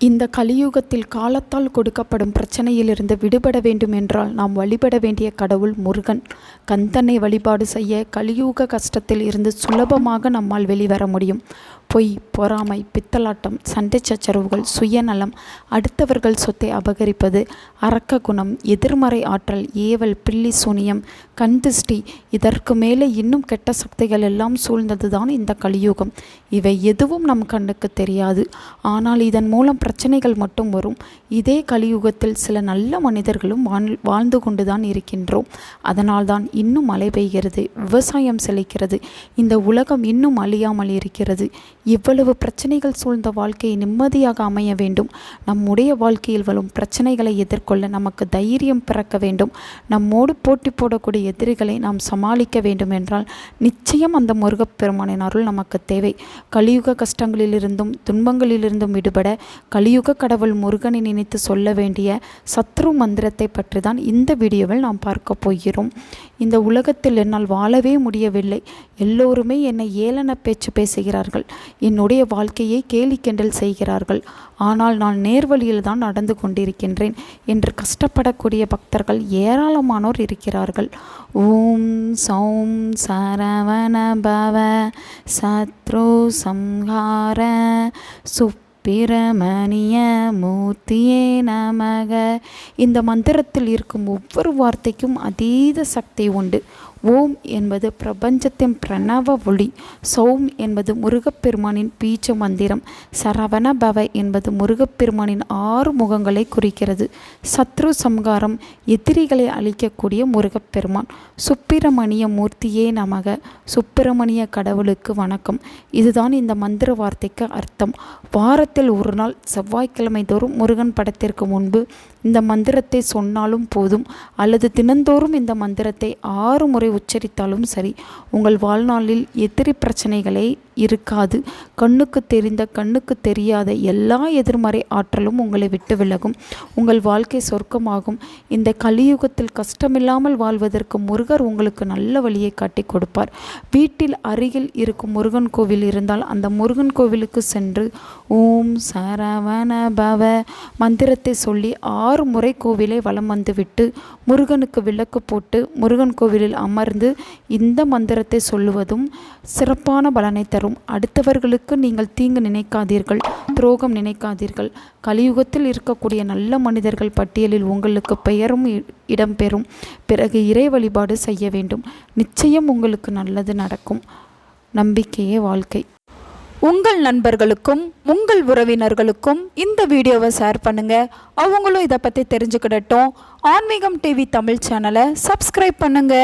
இந்த கலியுகத்தில் காலத்தால் கொடுக்கப்படும் பிரச்சனையிலிருந்து விடுபட வேண்டும் என்றால் நாம் வழிபட வேண்டிய கடவுள் முருகன். கந்தனை வழிபாடு செய்ய கலியுக கஷ்டத்தில் இருந்து சுலபமாக நம்மால் வெளிவர முடியும். பொய், பொறாமை, பித்தலாட்டம், சண்டை சச்சரவுகள், சுயநலம், அடுத்தவர்கள் சொத்தை அபகரிப்பது, அரக்க குணம், எதிர்மறை ஆற்றல், ஏவல், பில்லி சூனியம், கண்திஷ்டி, இதற்கு மேலே இன்னும் கெட்ட சக்திகள் எல்லாம் சூழ்ந்ததுதான் இந்த கலியுகம். இவை எதுவும் நம் கண்ணுக்கு தெரியாது. ஆனால் இதன் மூலம் பிரச்சனைகள் மட்டும் வரும். இதே கலியுகத்தில் சில நல்ல மனிதர்களும் வாழ்ந்து கொண்டுதான் இருக்கின்றோம். அதனால்தான் இன்னும் மழை பெய்கிறது, விவசாயம் செழிக்கிறது, இந்த உலகம் இன்னும் அழியாமல் இருக்கிறது. இவ்வளவு பிரச்சனைகள் சூழ்ந்த வாழ்க்கையை நிம்மதியாக அமைய வேண்டும். நம்முடைய வாழ்க்கையில் வரும் பிரச்சனைகளை எதிர்கொள்ள நமக்கு தைரியம் பிறக்க வேண்டும். நம்மோடு போட்டி போடக்கூடிய எதிரிகளை நாம் சமாளிக்க வேண்டும் என்றால் நிச்சயம் அந்த முருகப்பெருமானின் அருள் நமக்கு தேவை. கலியுக கஷ்டங்களிலிருந்தும் துன்பங்களிலிருந்தும் விடுபட கலியுக கடவுள் முருகனை நினைத்து சொல்ல வேண்டிய சத்ரு மந்திரத்தை பற்றி தான் இந்த வீடியோவில் நாம் பார்க்க போகிறோம். இந்த உலகத்தில் என்னால் வாழவே முடியவில்லை. எல்லோருமே என்னை ஏளன பேச்சு பேசுகிறார்கள். என்னுடைய வாழ்க்கையை கேலி கிண்டல் செய்கிறார்கள். ஆனால் நான் நேர்வழியில் தான் நடந்து கொண்டிருக்கின்றேன் என்று கஷ்டப்படக்கூடிய பக்தர்கள் ஏராளமானோர் இருக்கிறார்கள். ஓம் சௌம் சரவண பவ சத்ரு சம்ஹார சுப்பிரமணிய மூர்த்தியே நமக. இந்த மந்திரத்தில் இருக்கும் ஒவ்வொரு வார்த்தைக்கும் அதீத சக்தி உண்டு. ஓம் என்பது பிரபஞ்சத்தின் பிரணவ ஒளி, சௌம் என்பது முருகப்பெருமானின் பீச்ச மந்திரம், சரவண பவ என்பது முருகப்பெருமானின் 6 முகங்களை குறிக்கிறது, சத்ரு சம்ஹாரம் எதிரிகளை அழிக்கக்கூடிய முருகப்பெருமான், சுப்பிரமணிய மூர்த்தியே நமக சுப்பிரமணிய கடவுளுக்கு வணக்கம். இதுதான் இந்த மந்திர வார்த்தைக்கு அர்த்தம். வாரத்தில் ஒரு நாள் செவ்வாய்க்கிழமை தோறும் முருகன் படத்திற்கு முன்பு இந்த மந்திரத்தை சொன்னாலும் போதும், அல்லது தினந்தோறும் இந்த மந்திரத்தை 6 முறை உச்சரித்தாலும் சரி. உங்கள் வாழ்நாளில் எதிரி பிரச்சனைகளே இருக்காது. கண்ணுக்கு தெரிந்த கண்ணுக்கு தெரியாத எல்லா எதிர்மறை ஆற்றலும் உங்களை விட்டு விலகும். உங்கள் வாழ்க்கை சொர்க்கமாகும். இந்த கலியுகத்தில் கஷ்டமில்லாமல் வாழ்வதற்கு முருகர் உங்களுக்கு நல்ல வழியை காட்டி கொடுப்பார். வீட்டில் அருகில் இருக்கும் முருகன் கோவில் இருந்தால் அந்த முருகன் கோவிலுக்கு சென்று ஓம் சரவண பவ மந்திரத்தை சொல்லி 6 முறை கோவிலை வலம் வந்துவிட்டு முருகனுக்கு விளக்கு போட்டு முருகன் கோவிலில் அமர்ந்து இந்த மந்திரத்தை சொல்லுவதும் சிறப்பான பலனை தரும். அடுத்தவர்களுக்கு நீங்கள் தீங்கு நினைக்காதீர்கள், துரோகம் நினைக்காதீர்கள். கலியுகத்தில் இருக்கக்கூடிய நல்ல மனிதர்கள் பட்டியலில் உங்களுக்கு பெயரும் இடம்பெறும். பிறகு இறை வழிபாடு செய்ய வேண்டும். நிச்சயம் உங்களுக்கு நல்லது நடக்கும். நம்பிக்கையே வாழ்க்கை. உங்கள் நண்பர்களுக்கும் உங்கள் உறவினர்களுக்கும் இந்த வீடியோவை ஷேர் பண்ணுங்க. அவங்களும் இதை பற்றி தெரிஞ்சுக்கிடட்டும். ஆன்மீகம் டிவி தமிழ் சேனலை சப்ஸ்கிரைப் பண்ணுங்க.